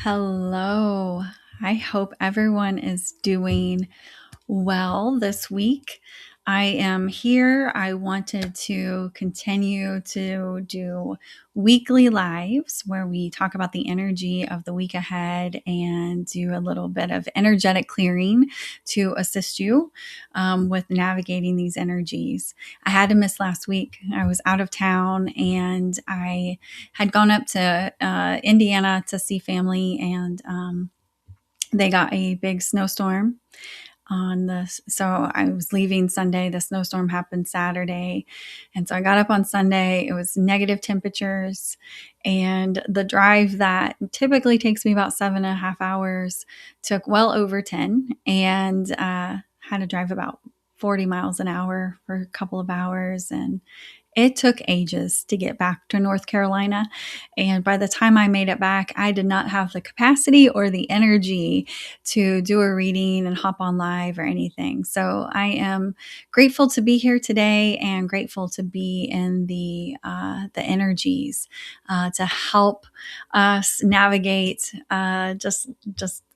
Hello. I hope everyone is doing well this week. I am here. I wanted to continue to do weekly lives where we talk about the energy of the week ahead and do a little bit of energetic clearing to assist you with navigating these energies. I had to miss last week. I was out of town and I had gone up to Indiana to see family, and they got a big snowstorm on this. So I was leaving Sunday. The snowstorm happened Saturday. And so I got up on Sunday. It was negative temperatures. And the drive that typically takes me about 7.5 hours took well over 10, and had to drive about 40 miles an hour for a couple of hours. And it took ages to get back to North Carolina. And by the time I made it back, I did not have the capacity or the energy to do a reading and hop on live or anything. So I am grateful to be here today and grateful to be in the energies to help us navigate just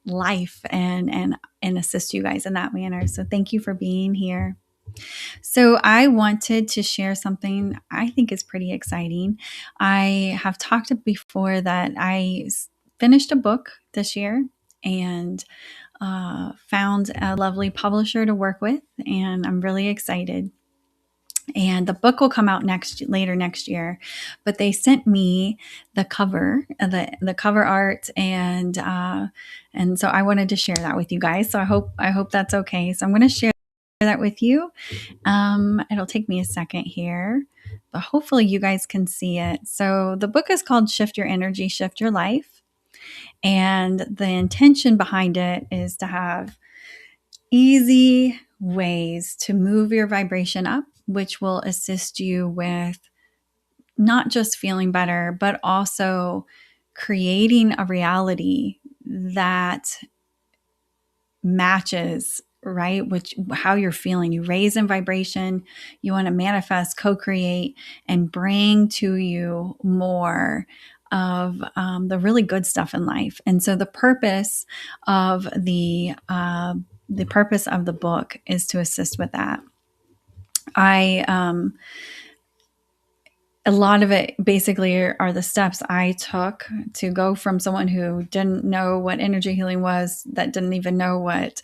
life and assist you guys in that manner. So thank you for being here. So, I wanted to share something I think is pretty exciting. I have talked before that I finished a book this year and found a lovely publisher to work with, and I'm really excited. And the book will come out later next year, but they sent me the cover, the cover art, and so I wanted to share that with you guys. So I hope that's okay. So I'm going to share that with you. It'll take me a second here, but hopefully you guys can see it. So the book is called Shift Your Energy, Shift Your Life. And the intention behind it is to have easy ways to move your vibration up, which will assist you with not just feeling better, but also creating a reality that matches, right, which how you're feeling. You raise in vibration, you want to manifest, co-create, and bring to you more of the really good stuff in life. And so the purpose of the purpose of the book is to assist with that. A lot of it basically are the steps I took to go from someone who didn't know what energy healing was, that didn't even know what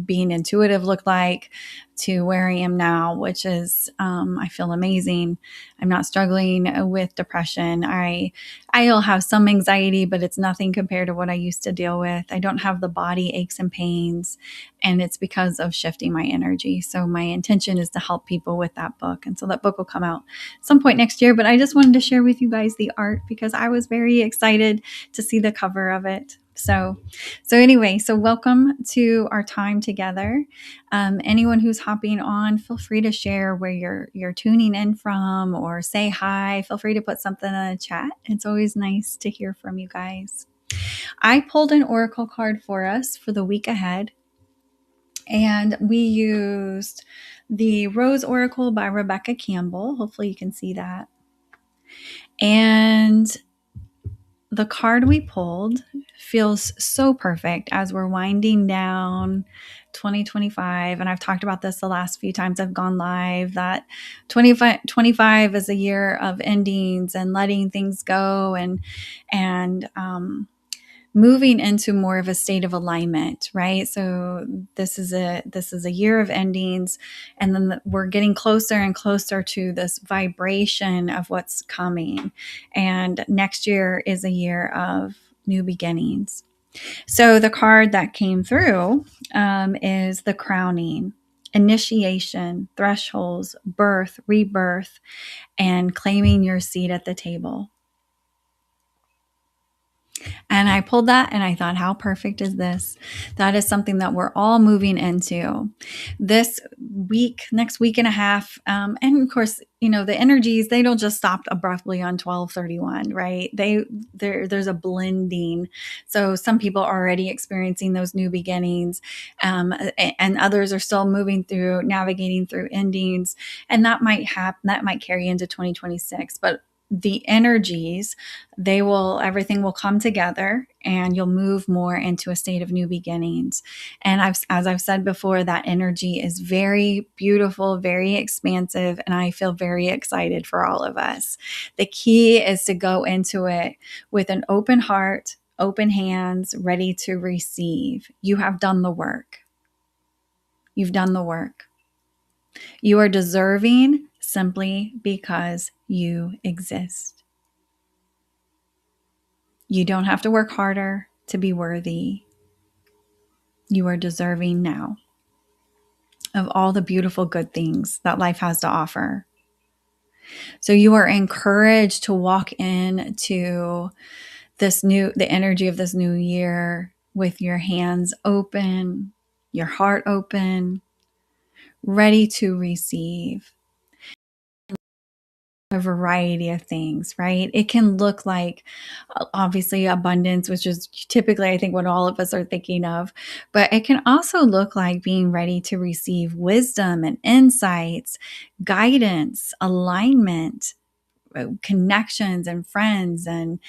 being intuitive looked like, to where I am now, which is I feel amazing. I'm not struggling with depression. I'll have some anxiety, but it's nothing compared to what I used to deal with. I don't have the body aches and pains, and it's because of shifting my energy. So my intention is to help people with that book. And so that book will come out some point next year, but I just wanted to share with you guys the art because I was very excited to see the cover of it. So anyway, so welcome to our time together. Anyone who's hopping on, feel free to share where you're tuning in from, or say hi. Feel free to put something in the chat. It's always nice to hear from you guys. I pulled an oracle card for us for the week ahead, and we used the Rose Oracle by Rebecca Campbell. Hopefully you can see that. And the card we pulled feels so perfect as we're winding down 2025. And I've talked about this the last few times I've gone live, that 2025 is a year of endings and letting things go and moving into more of a state of alignment, right? So this is a year of endings, and then we're getting closer and closer to this vibration of what's coming. And next year is a year of new beginnings. So the card that came through is the crowning, initiation, thresholds, birth, rebirth, and claiming your seat at the table. And I pulled that and I thought, how perfect is this? That is something that we're all moving into this week, next week and a half. And of course, the energies, they don't just stop abruptly on 12/31, right? There's a blending. So some people are already experiencing those new beginnings, and others are still moving through, navigating through endings. And that might happen, that might carry into 2026. But the energies, everything will come together and you'll move more into a state of new beginnings. And as I've said before, that energy is very beautiful, very expansive, and I feel very excited for all of us. The key is to go into it with an open heart, open hands, ready to receive. You have done the work. You've done the work. You are deserving simply because you exist. You don't have to work harder to be worthy. You are deserving now of all the beautiful good things that life has to offer. So you are encouraged to walk into the energy of this new year with your hands open, your heart open, ready to receive a variety of things, right? It can look like obviously abundance, which is typically, I think, what all of us are thinking of, but it can also look like being ready to receive wisdom and insights, guidance, alignment, connections and friends and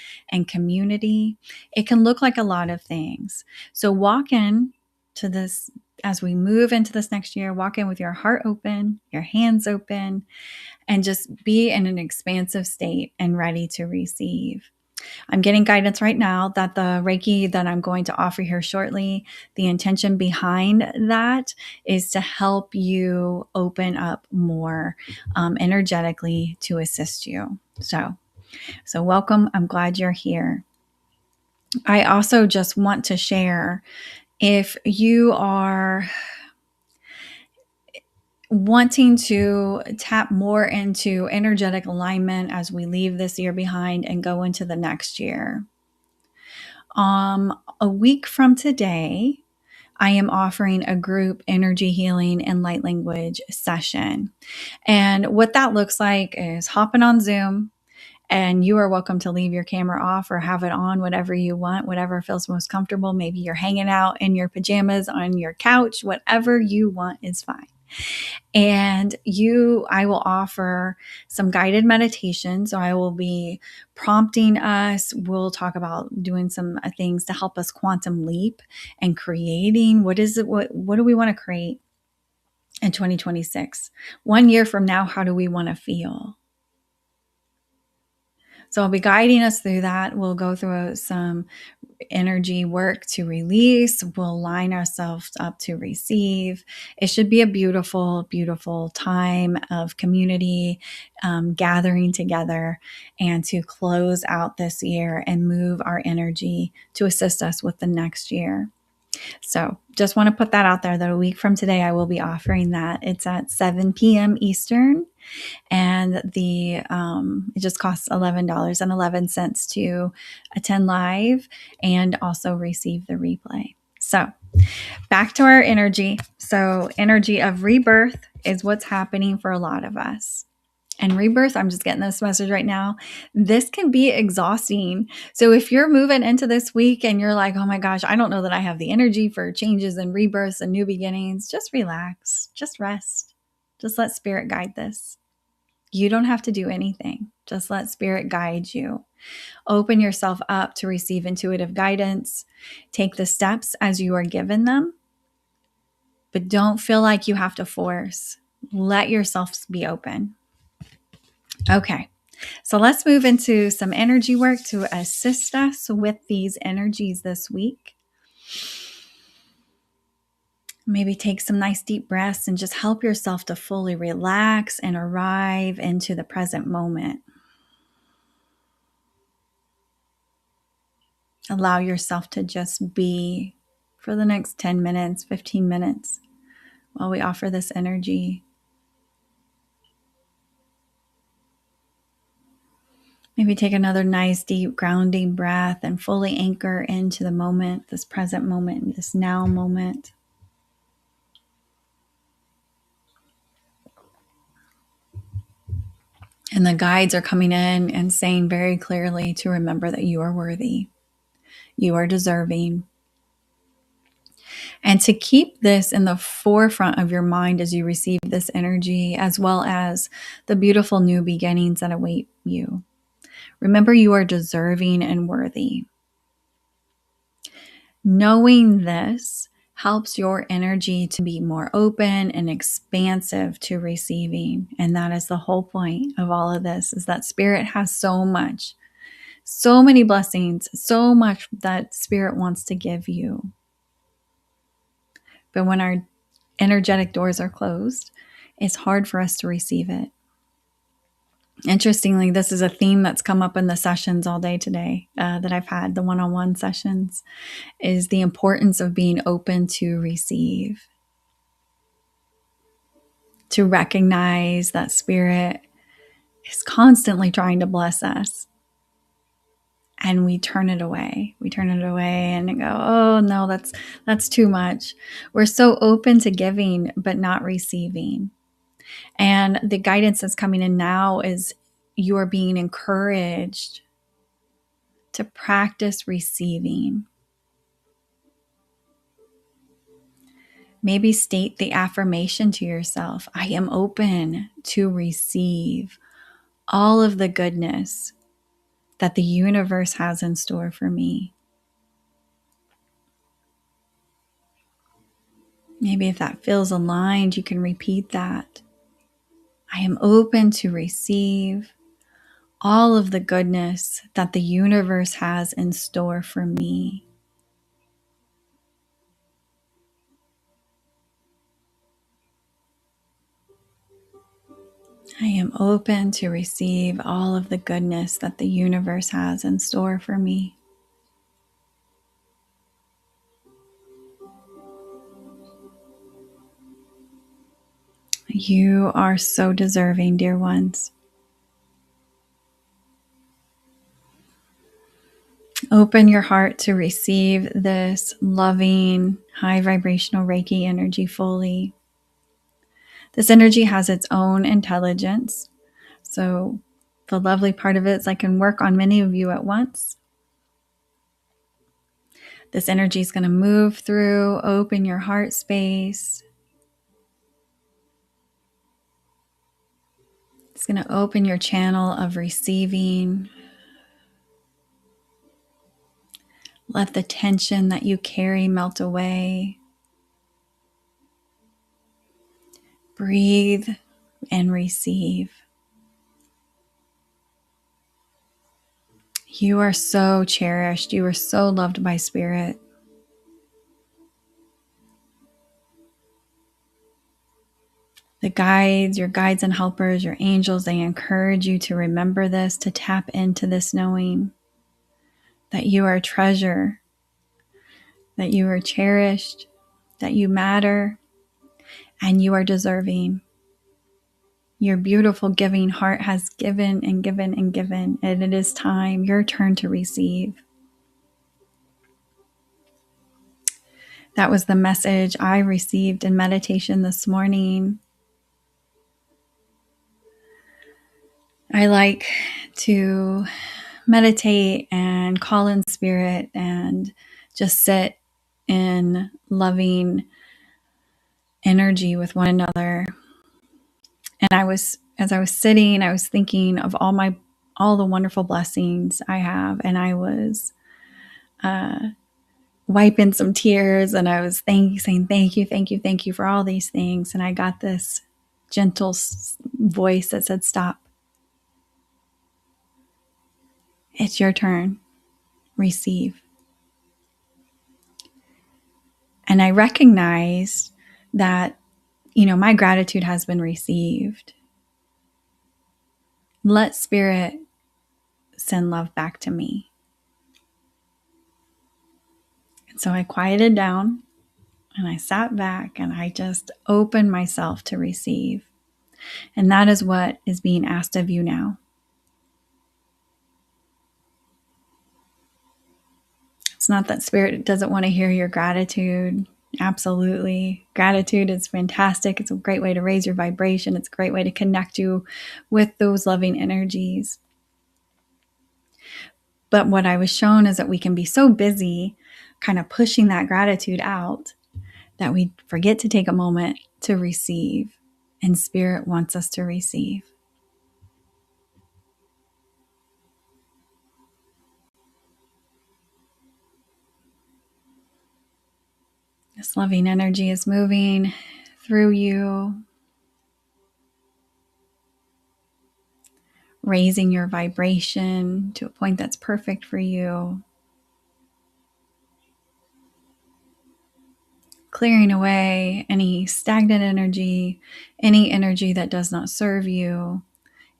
community. It can look like a lot of things. So walk in to this as we move into this next year, walk in with your heart open, your hands open, and just be in an expansive state and ready to receive. I'm getting guidance right now that the Reiki that I'm going to offer here shortly, the intention behind that is to help you open up more energetically to assist you. So welcome. I'm glad you're here. I also just want to share, if you are wanting to tap more into energetic alignment as we leave this year behind and go into the next year, a week from today, I am offering a group energy healing and light language session. And what that looks like is hopping on Zoom, and you are welcome to leave your camera off or have it on, whatever you want, whatever feels most comfortable. Maybe you're hanging out in your pajamas on your couch, whatever you want is fine. And I will offer some guided meditation. So I will be prompting us. We'll talk about doing some things to help us quantum leap and creating what do we want to create in 2026? 1 year from now, how do we want to feel? So I'll be guiding us through that. We'll go through some energy work to release. We'll line ourselves up to receive. It should be a beautiful, beautiful time of community, gathering together, and to close out this year and move our energy to assist us with the next year. So just want to put that out there that a week from today, I will be offering that. It's at 7 p.m. Eastern. And it just costs $11.11 to attend live and also receive the replay. So back to our energy. So energy of rebirth is what's happening for a lot of us. And rebirth, I'm just getting this message right now, this can be exhausting. So if you're moving into this week and you're like, oh my gosh, I don't know that I have the energy for changes and rebirths and new beginnings, just relax, just rest. Just let spirit guide this. You don't have to do anything. Just let spirit guide you. Open yourself up to receive intuitive guidance. Take the steps as you are given them, but don't feel like you have to force. Let yourself be open. Okay, so let's move into some energy work to assist us with these energies this week. Maybe take some nice deep breaths and just help yourself to fully relax and arrive into the present moment. Allow yourself to just be for the next 10 minutes, 15 minutes while we offer this energy. Maybe take another nice deep grounding breath and fully anchor into the moment, this present moment, this now moment. And the guides are coming in and saying very clearly to remember that you are worthy, you are deserving. And to keep this in the forefront of your mind as you receive this energy, as well as the beautiful new beginnings that await you. Remember, you are deserving and worthy. Knowing this helps your energy to be more open and expansive to receiving. And that is the whole point of all of this, is that Spirit has so much, so many blessings, so much that Spirit wants to give you. But when our energetic doors are closed, it's hard for us to receive it. Interestingly, this is a theme that's come up in the sessions all day today that I've had, the one-on-one sessions, is the importance of being open to receive, to recognize that Spirit is constantly trying to bless us. And we turn it away. We turn it away and go, oh no, that's too much. We're so open to giving, but not receiving. And the guidance that's coming in now is you are being encouraged to practice receiving. Maybe state the affirmation to yourself: I am open to receive all of the goodness that the universe has in store for me. Maybe if that feels aligned, you can repeat that. I am open to receive all of the goodness that the universe has in store for me. I am open to receive all of the goodness that the universe has in store for me. You are so deserving, dear ones. Open your heart to receive this loving, high vibrational Reiki energy fully. This energy has its own intelligence. So the lovely part of it is I can work on many of you at once. This energy is going to move through, open your heart space. It's going to open your channel of receiving. Let the tension that you carry melt away. Breathe and receive. You are so cherished. You are so loved by Spirit. The guides, your guides and helpers, your angels, they encourage you to remember this, to tap into this knowing that you are a treasure, that you are cherished, that you matter, and you are deserving. Your beautiful giving heart has given and given and given, and it is time, your turn to receive. That was the message I received in meditation this morning. I like to meditate and call in Spirit and just sit in loving energy with one another. And as I was sitting, I was thinking of all the wonderful blessings I have, and I was wiping some tears, and I was saying thank you for all these things. And I got this gentle voice that said, "Stop. It's your turn. Receive." And I recognized that, my gratitude has been received. Let Spirit send love back to me. And so I quieted down and I sat back and I just opened myself to receive. And that is what is being asked of you now. It's not that Spirit doesn't want to hear your gratitude. Absolutely. Gratitude is fantastic. It's a great way to raise your vibration. It's a great way to connect you with those loving energies. But what I was shown is that we can be so busy kind of pushing that gratitude out that we forget to take a moment to receive. And Spirit wants us to receive. This loving energy is moving through you, raising your vibration to a point that's perfect for you, clearing away any stagnant energy, any energy that does not serve you,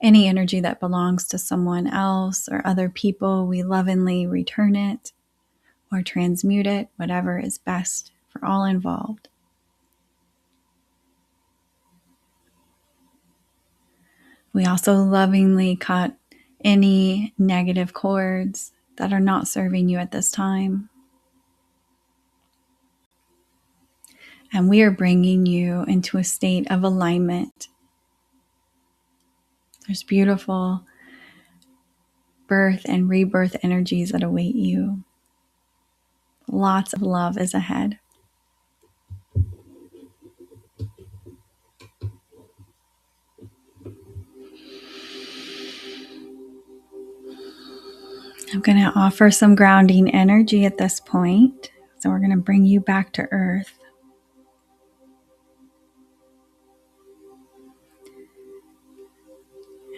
any energy that belongs to someone else or other people. We lovingly return it or transmute it, whatever is best for all involved. We also lovingly cut any negative cords that are not serving you at this time. And we are bringing you into a state of alignment. There's beautiful birth and rebirth energies that await you. Lots of love is ahead. I'm going to offer some grounding energy at this point. So we're going to bring you back to earth.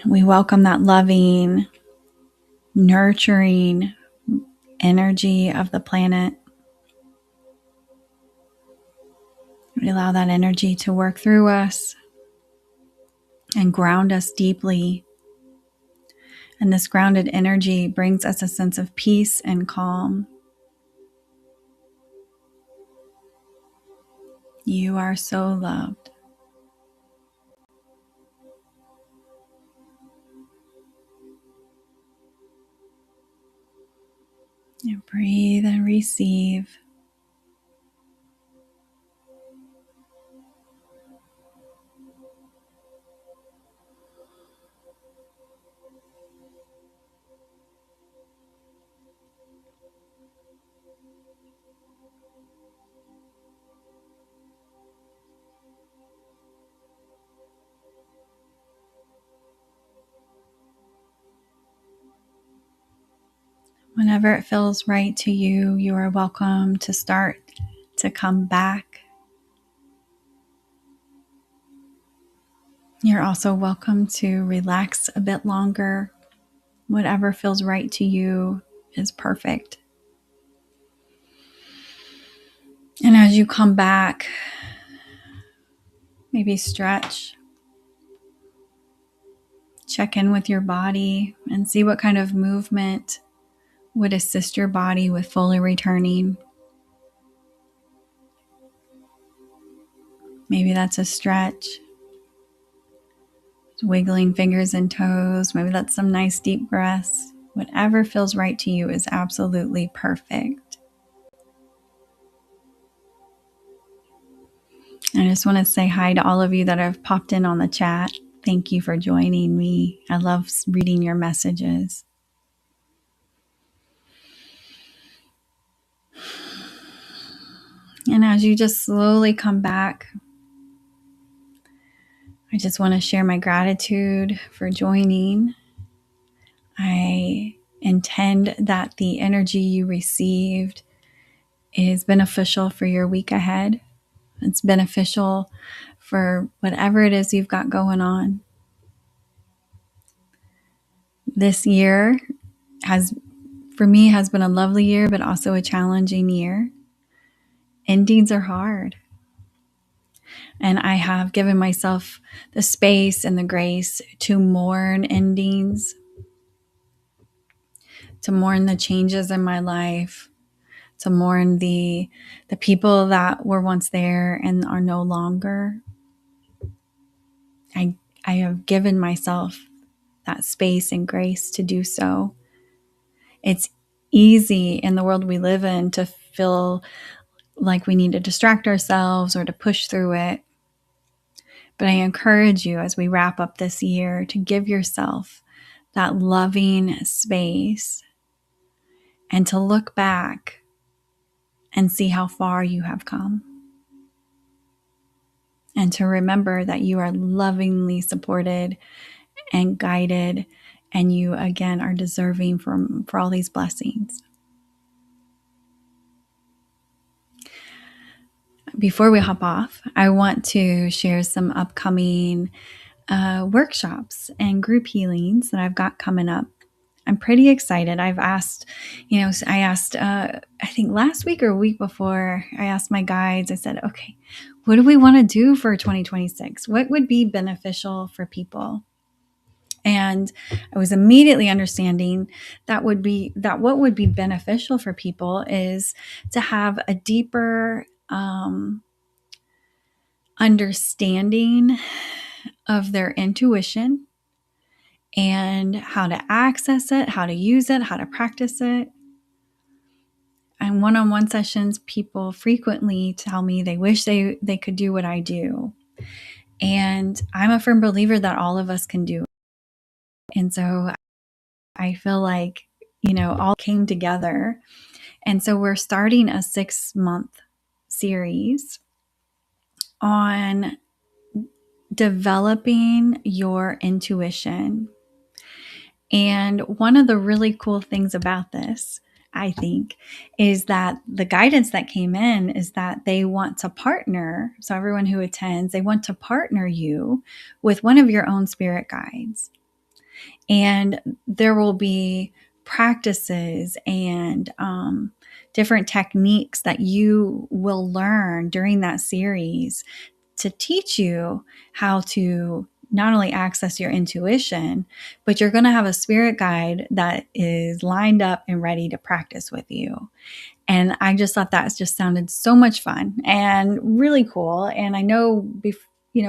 And we welcome that loving, nurturing energy of the planet. We allow that energy to work through us and ground us deeply. And this grounded energy brings us a sense of peace and calm. You are so loved. And breathe and receive. Whenever it feels right to you, you are welcome to start to come back. You're also welcome to relax a bit longer. Whatever feels right to you is perfect. And as you come back, maybe stretch, check in with your body and see what kind of movement would assist your body with fully returning. Maybe that's a stretch, wiggling fingers and toes. Maybe that's some nice deep breaths. Whatever feels right to you is absolutely perfect. I just want to say hi to all of you that have popped in on the chat. Thank you for joining me. I love reading your messages. And as you just slowly come back, I just want to share my gratitude for joining. I intend that the energy you received is beneficial for your week ahead. It's beneficial for whatever it is you've got going on. This year for me, has been a lovely year, but also a challenging year. Endings are hard. And I have given myself the space and the grace to mourn endings, to mourn the changes in my life, to mourn the people that were once there and are no longer. I have given myself that space and grace to do so. It's easy in the world we live in to feel like we need to distract ourselves or to push through it. But I encourage you as we wrap up this year to give yourself that loving space and to look back and see how far you have come. And to remember that you are lovingly supported and guided, and you again are deserving for all these blessings. before we hop off, I want to share some upcoming workshops and group healings that I've got coming up. I'm pretty excited. I've asked, I asked, I think last week or a week before, I asked my guides, I said, okay, what do we want to do for 2026? What would be beneficial for people? And I was immediately understanding that what would be beneficial for people is to have a deeper understanding of their intuition and how to access it, how to use it, how to practice it. And one-on-one sessions, people frequently tell me they wish they could do what I do. And I'm a firm believer that all of us can do it. And so I feel like, all came together. And so we're starting a 6-month series on developing your intuition. And one of the really cool things about this, I think, is that the guidance that came in is that they want to partner. So everyone who attends, they want to partner you with one of your own spirit guides. And there will be practices and different techniques that you will learn during that series to teach you how to not only access your intuition, but you're going to have a spirit guide that is lined up and ready to practice with you. And I just thought that just sounded so much fun and really cool. And I know,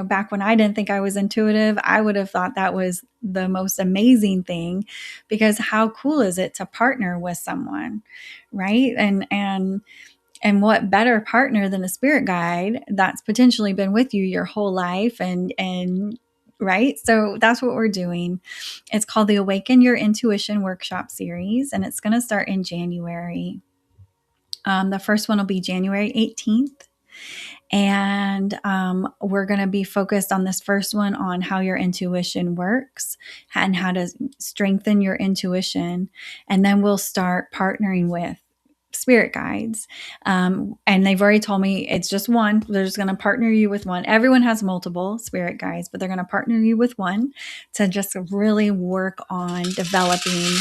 back when I didn't think I was intuitive, I would have thought that was the most amazing thing, because how cool is it to partner with someone, right? And what better partner than a spirit guide that's potentially been with you your whole life and right? So that's what we're doing. It's called the Awaken Your Intuition Workshop Series, and it's going to start in January. The first one will be January 18th. And we're going to be focused on this first one on how your intuition works and how to strengthen your intuition. And then we'll start partnering with spirit guides. And they've already told me it's just one. They're just going to partner you with one. Everyone has multiple spirit guides, but they're going to partner you with one to just really work on developing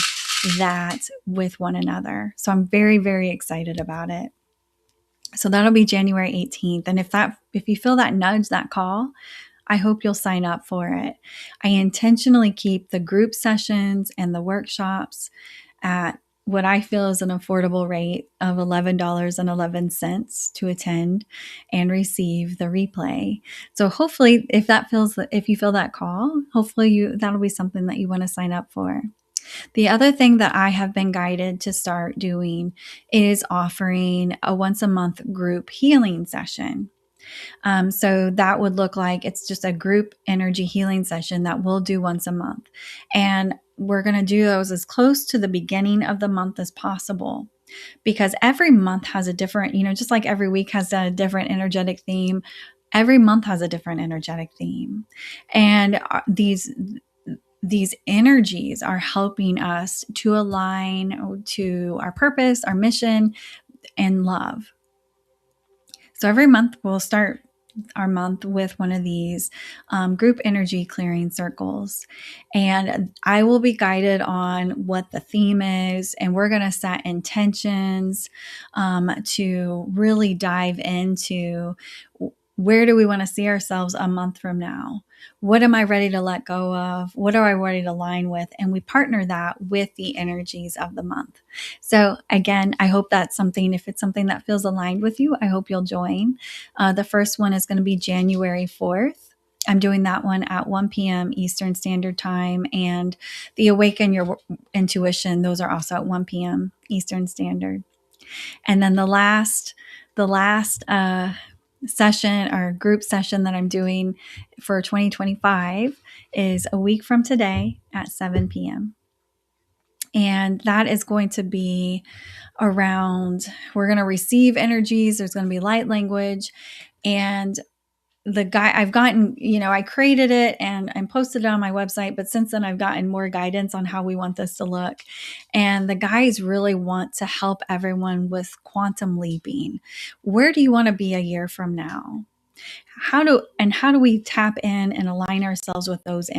that with one another. So I'm very, very excited about it. So that'll be January 18th. And if you feel that nudge, that call, I hope you'll sign up for it. I intentionally keep the group sessions and the workshops at what I feel is an affordable rate of $11.11 to attend and receive the replay. So hopefully if you feel that call, hopefully that'll be something that you want to sign up for. The other thing that I have been guided to start doing is offering a once a month group healing session. So that would look like it's just a group energy healing session that we'll do once a month. And we're going to do those as close to the beginning of the month as possible, because every month has a different, just like every week has a different energetic theme, every month has a different energetic theme. And these energies are helping us to align to our purpose, our mission, and love. So every month we'll start our month with one of these group energy clearing circles. And I will be guided on what the theme is. And we're going to set intentions to really dive into where do we want to see ourselves a month from now? What am I ready to let go of? What are I ready to align with? And we partner that with the energies of the month. So again, I hope that's something, if it's something that feels aligned with you, I hope you'll join. The first one is going to be January 4th. I'm doing that one at 1 p.m. Eastern Standard Time. And the Awaken Your Intuition, those are also at 1 p.m. Eastern Standard. And then the last session or group session that I'm doing for 2025 is a week from today at 7 p.m. And that is going to be around, we're going to receive energies. There's going to be light language. And the guy I've gotten, I created it and posted it on my website, but since then I've gotten more guidance on how we want this to look. And the guys really want to help everyone with quantum leaping. Where do you want to be a year from now? How do we tap in and align ourselves with those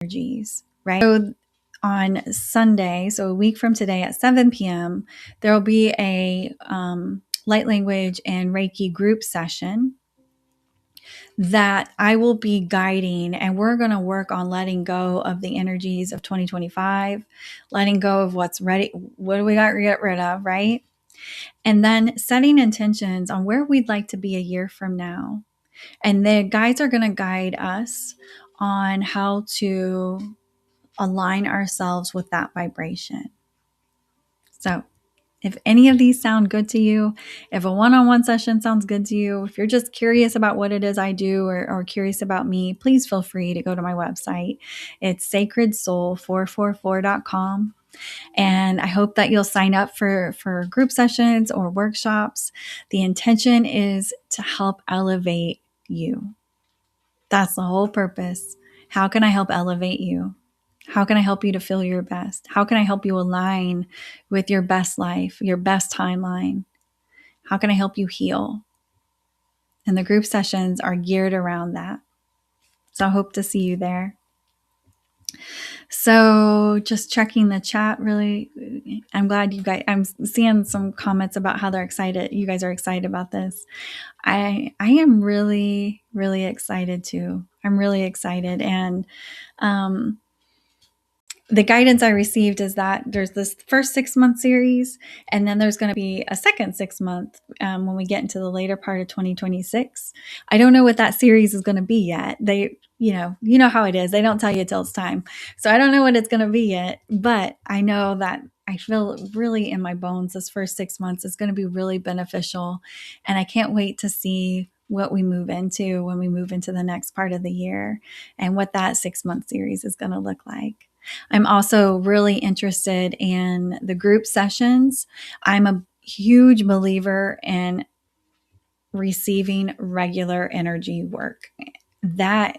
energies, right? So on Sunday, so a week from today at 7 p.m., there will be a light language and Reiki group session that I will be guiding, and we're going to work on letting go of the energies of 2025, letting go of what's ready, what do we got to get rid of, right? And then setting intentions on where we'd like to be a year from now. And the guides are going to guide us on how to align ourselves with that vibration. So, if any of these sound good to you, if a one-on-one session sounds good to you, if you're just curious about what it is I do or curious about me, please feel free to go to my website. It's sacredsoul444.com. And I hope that you'll sign up for group sessions or workshops. The intention is to help elevate you. That's the whole purpose. How can I help elevate you? How can I help you to feel your best? How can I help you align with your best life, your best timeline? How can I help you heal? And the group sessions are geared around that. So I hope to see you there. So just checking the chat, really, I'm glad you guys, I'm seeing some comments about how they're excited. You guys are excited about this. I am really, really excited too. I'm really excited. And the guidance I received is that there's this first 6-month series, and then there's going to be a second 6-month when we get into the later part of 2026. I don't know what that series is going to be yet. They, you know how it is. They don't tell you till it's time. So I don't know what it's going to be yet, but I know that I feel really in my bones this first 6 months is going to be really beneficial. And I can't wait to see what we move into when we move into the next part of the year and what that 6-month series is going to look like. I'm also really interested in the group sessions. I'm a huge believer in receiving regular energy work. That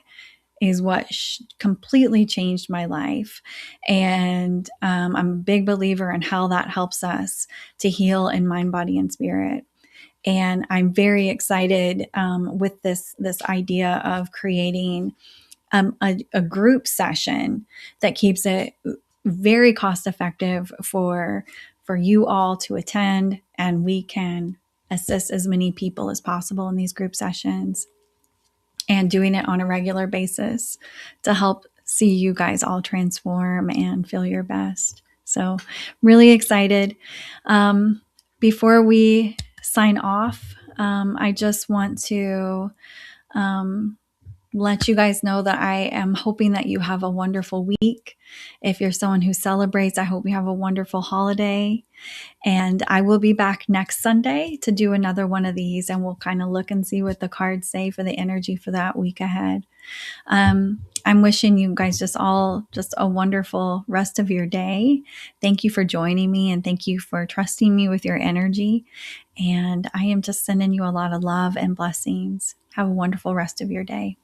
is what completely changed my life. And I'm a big believer in how that helps us to heal in mind, body, and spirit. And I'm very excited with this idea of creating a group session that keeps it very cost effective for you all to attend, and we can assist as many people as possible in these group sessions and doing it on a regular basis to help see you guys all transform and feel your best. So really excited. Before we sign off, I just want to let you guys know that I am hoping that you have a wonderful week. If you're someone who celebrates, I hope you have a wonderful holiday. And I will be back next Sunday to do another one of these, and we'll kind of look and see what the cards say for the energy for that week ahead. I'm wishing you guys just a wonderful rest of your day. Thank you for joining me, and thank you for trusting me with your energy. And I am just sending you a lot of love and blessings. Have a wonderful rest of your day.